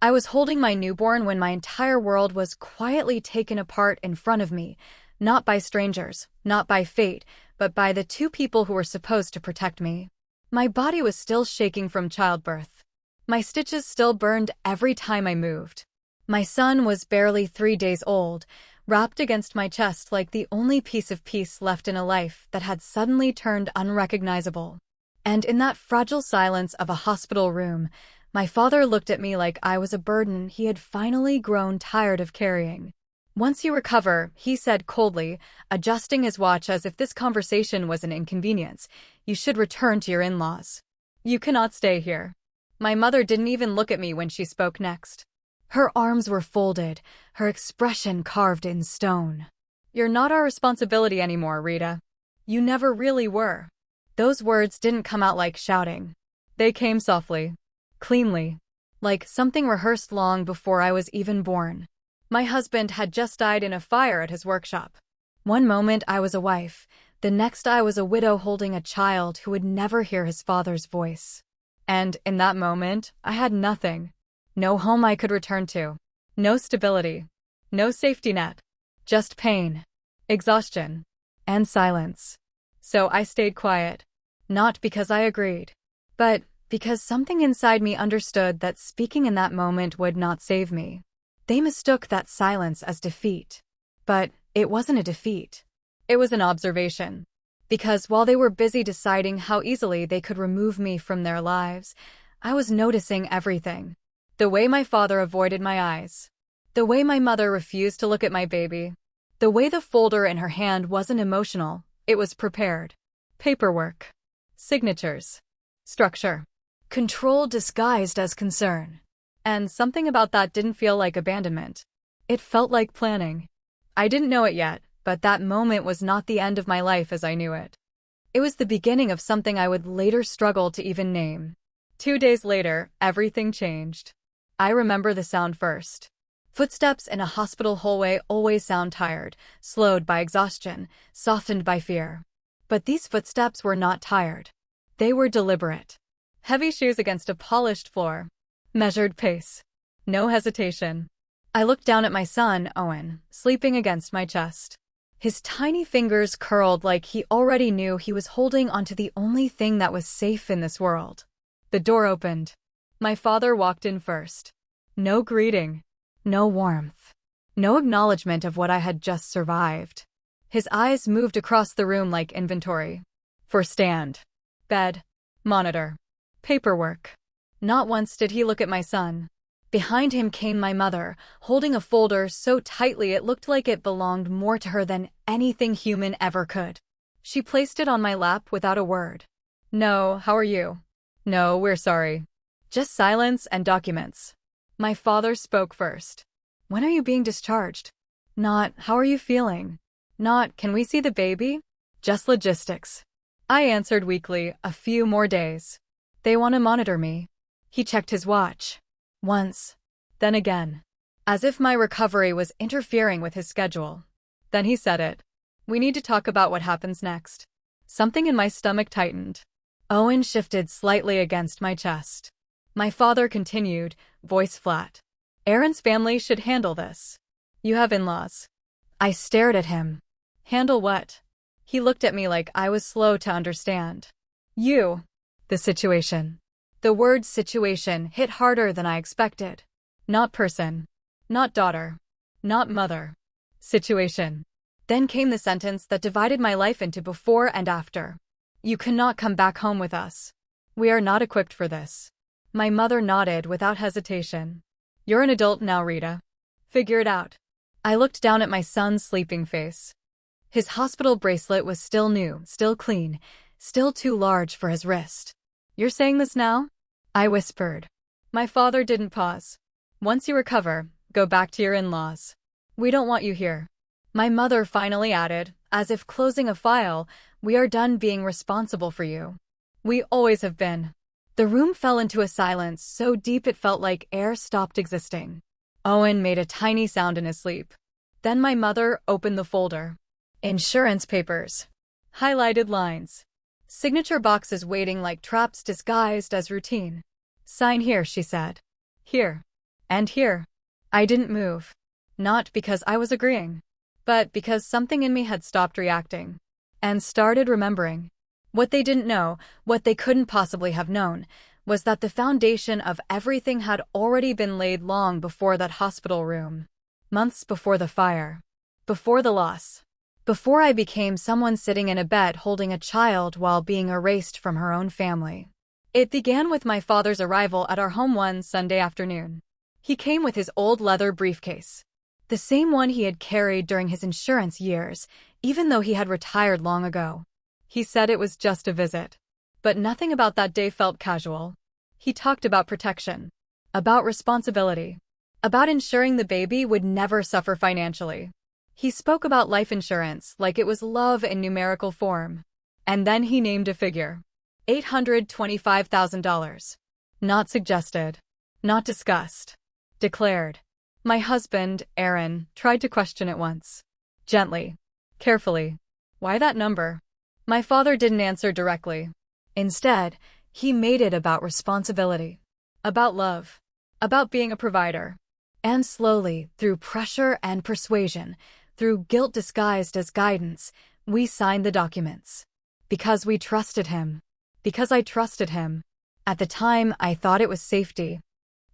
I was holding my newborn when my entire world was quietly taken apart in front of me, not by strangers, not by fate, but by the two people who were supposed to protect me. My body was still shaking from childbirth. My stitches still burned every time I moved. My son was barely 3 days old, wrapped against my chest like the only piece of peace left in a life that had suddenly turned unrecognizable. And in that fragile silence of a hospital room, my father looked at me like I was a burden he had finally grown tired of carrying. "Once you recover," he said coldly, adjusting his watch as if this conversation was an inconvenience, "you should return to your in-laws. You cannot stay here." My mother didn't even look at me when she spoke next. Her arms were folded, her expression carved in stone. "You're not our responsibility anymore, Rita. You never really were." Those words didn't come out like shouting. They came softly, cleanly, like something rehearsed long before I was even born. My husband had just died in a fire at his workshop. One moment I was a wife, the next I was a widow holding a child who would never hear his father's voice. And in that moment, I had nothing. No home I could return to. No stability. No safety net. Just pain, exhaustion, and silence. So I stayed quiet. Not because I agreed, but because something inside me understood that speaking in that moment would not save me. They mistook that silence as defeat. But it wasn't a defeat. It was an observation. Because while they were busy deciding how easily they could remove me from their lives, I was noticing everything. The way my father avoided my eyes. The way my mother refused to look at my baby. The way the folder in her hand wasn't emotional, it was prepared. Paperwork. Signatures. Structure. Control disguised as concern. And something about that didn't feel like abandonment. It felt like planning. I didn't know it yet, but that moment was not the end of my life as I knew it. It was the beginning of something I would later struggle to even name. 2 days later, everything changed. I remember the sound first. Footsteps in a hospital hallway always sound tired, slowed by exhaustion, softened by fear. But these footsteps were not tired. They were deliberate. Heavy shoes against a polished floor. Measured pace. No hesitation. I looked down at my son, Owen, sleeping against my chest. His tiny fingers curled like he already knew he was holding onto the only thing that was safe in this world. The door opened. My father walked in first. No greeting. No warmth. No acknowledgement of what I had just survived. His eyes moved across the room like inventory. For stand. Bed. Monitor. Paperwork. Not once did he look at my son. Behind him came my mother, holding a folder so tightly it looked like it belonged more to her than anything human ever could. She placed it on my lap without a word. "No, how are you?" "No, we're sorry." Just silence and documents. My father spoke first. "When are you being discharged?" Not, "How are you feeling?" Not, "Can we see the baby?" Just logistics. I answered weakly, "A few more days. They want to monitor me." He checked his watch. Once. Then again. As if my recovery was interfering with his schedule. Then he said it. "We need to talk about what happens next." Something in my stomach tightened. Owen shifted slightly against my chest. My father continued, voice flat. "Aaron's family should handle this. You have in-laws." I stared at him. "Handle what?" He looked at me like I was slow to understand. "You." The situation. The word situation hit harder than I expected. Not person. Not daughter. Not mother. Situation. Then came the sentence that divided my life into before and after. "You cannot come back home with us. We are not equipped for this." My mother nodded without hesitation. "You're an adult now, Rita. Figure it out." I looked down at my son's sleeping face. His hospital bracelet was still new, still clean, still too large for his wrist. "You're saying this now?" I whispered. My father didn't pause. "Once you recover, go back to your in-laws. We don't want you here." My mother finally added, as if closing a file, "We are done being responsible for you. We always have been." The room fell into a silence so deep it felt like air stopped existing. Owen made a tiny sound in his sleep. Then my mother opened the folder. Insurance papers. Highlighted lines. Signature boxes waiting like traps disguised as routine. "Sign here," she said. "Here." And here, I didn't move. Not because I was agreeing, but because something in me had stopped reacting and started remembering. What they didn't know, what they couldn't possibly have known, was that the foundation of everything had already been laid long before that hospital room. Months before the fire. Before the loss. Before I became someone sitting in a bed holding a child while being erased from her own family. It began with my father's arrival at our home one Sunday afternoon. He came with his old leather briefcase. The same one he had carried during his insurance years, even though he had retired long ago. He said it was just a visit. But nothing about that day felt casual. He talked about protection, about responsibility, about ensuring the baby would never suffer financially. He spoke about life insurance like it was love in numerical form. And then he named a figure. $825,000. Not suggested. Not discussed. Declared. My husband, Aaron, tried to question it once. Gently. Carefully. Why that number? My father didn't answer directly. Instead, he made it about responsibility. About love. About being a provider. And slowly, through pressure and persuasion, through guilt disguised as guidance, we signed the documents. Because we trusted him. Because I trusted him. At the time, I thought it was safety.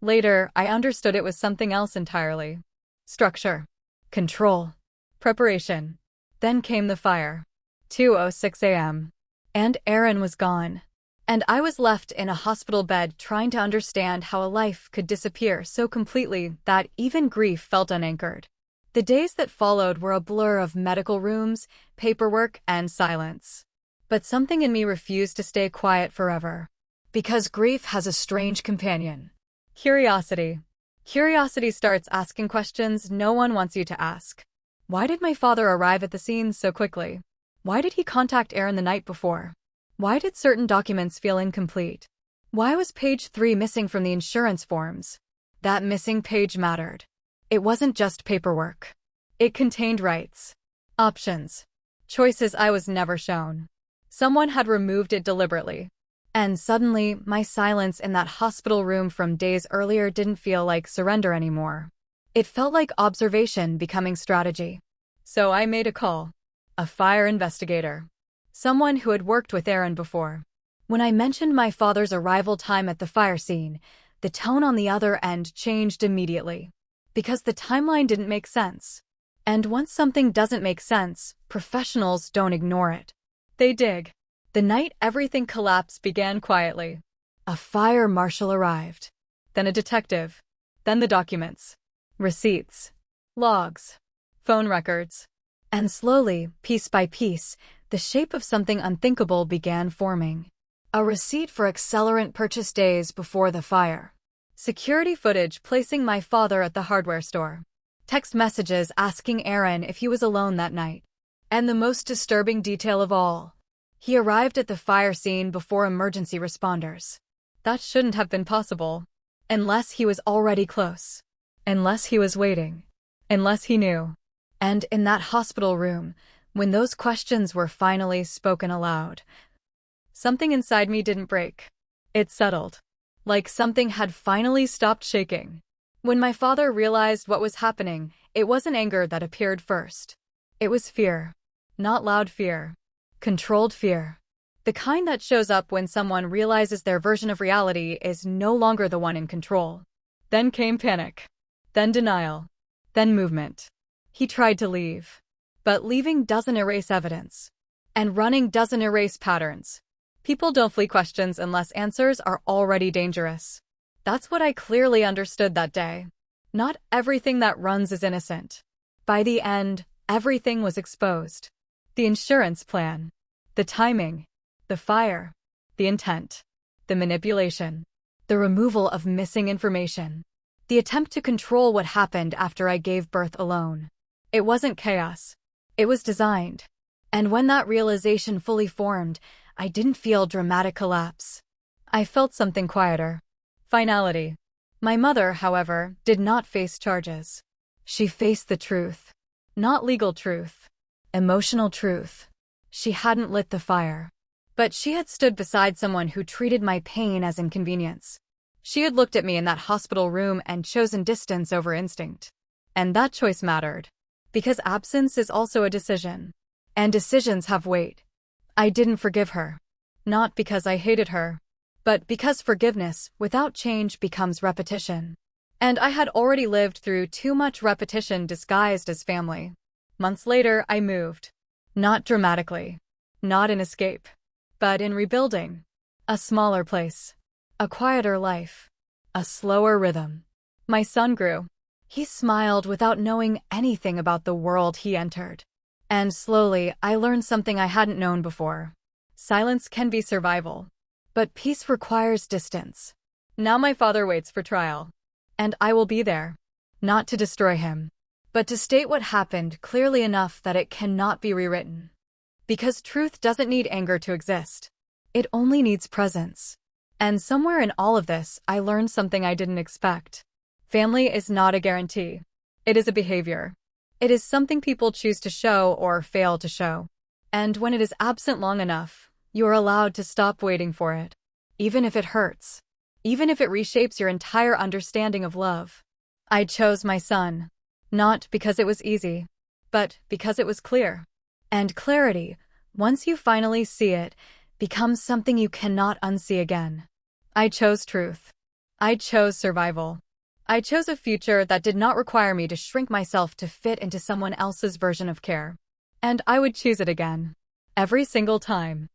Later, I understood it was something else entirely. Structure. Control. Preparation. Then came the fire. 2:06 a.m. And Aaron was gone. And I was left in a hospital bed trying to understand how a life could disappear so completely that even grief felt unanchored. The days that followed were a blur of medical rooms, paperwork, and silence. But something in me refused to stay quiet forever. Because grief has a strange companion. Curiosity. Curiosity starts asking questions no one wants you to ask. Why did my father arrive at the scene so quickly? Why did he contact Aaron the night before? Why did certain documents feel incomplete? Why was page 3 missing from the insurance forms? That missing page mattered. It wasn't just paperwork. It contained rights. Options. Choices I was never shown. Someone had removed it deliberately. And suddenly, my silence in that hospital room from days earlier didn't feel like surrender anymore. It felt like observation becoming strategy. So I made a call. A fire investigator. Someone who had worked with Aaron before. When I mentioned my father's arrival time at the fire scene, the tone on the other end changed immediately. Because the timeline didn't make sense. And once something doesn't make sense, professionals don't ignore it. They dig. The night everything collapsed began quietly. A fire marshal arrived. Then a detective. Then the documents. Receipts. Logs. Phone records. And slowly, piece by piece, the shape of something unthinkable began forming. A receipt for accelerant purchase days before the fire. Security footage placing my father at the hardware store. Text messages asking Aaron if he was alone that night. And the most disturbing detail of all. He arrived at the fire scene before emergency responders. That shouldn't have been possible. Unless he was already close. Unless he was waiting. Unless he knew. And in that hospital room, when those questions were finally spoken aloud, something inside me didn't break. It settled. Like something had finally stopped shaking. When my father realized what was happening, it wasn't anger that appeared first. It was fear. Not loud fear. Controlled fear. The kind that shows up when someone realizes their version of reality is no longer the one in control. Then came panic. Then denial. Then movement. He tried to leave. But leaving doesn't erase evidence. And running doesn't erase patterns. People don't flee questions unless answers are already dangerous. That's what I clearly understood that day. Not everything that runs is innocent. By the end, everything was exposed. The insurance plan. The timing. The fire. The intent. The manipulation. The removal of missing information. The attempt to control what happened after I gave birth alone. It wasn't chaos. It was designed. And when that realization fully formed, I didn't feel dramatic collapse. I felt something quieter. Finality. My mother, however, did not face charges. She faced the truth. Not legal truth. Emotional truth. She hadn't lit the fire. But she had stood beside someone who treated my pain as inconvenience. She had looked at me in that hospital room and chosen distance over instinct. And that choice mattered. Because absence is also a decision. And decisions have weight. I didn't forgive her. Not because I hated her, but because forgiveness without change becomes repetition. And I had already lived through too much repetition disguised as family. Months later, I moved. Not dramatically. Not in escape. But in rebuilding. A smaller place. A quieter life. A slower rhythm. My son grew. He smiled without knowing anything about the world he entered. And slowly, I learned something I hadn't known before. Silence can be survival. But peace requires distance. Now my father waits for trial. And I will be there. Not to destroy him, but to state what happened clearly enough that it cannot be rewritten. Because truth doesn't need anger to exist. It only needs presence. And somewhere in all of this, I learned something I didn't expect. Family is not a guarantee. It is a behavior. It is something people choose to show or fail to show. And when it is absent long enough, you are allowed to stop waiting for it. Even if it hurts. Even if it reshapes your entire understanding of love. I chose my son. Not because it was easy, but because it was clear. And clarity, once you finally see it, becomes something you cannot unsee again. I chose truth. I chose survival. I chose a future that did not require me to shrink myself to fit into someone else's version of care. And I would choose it again. Every single time.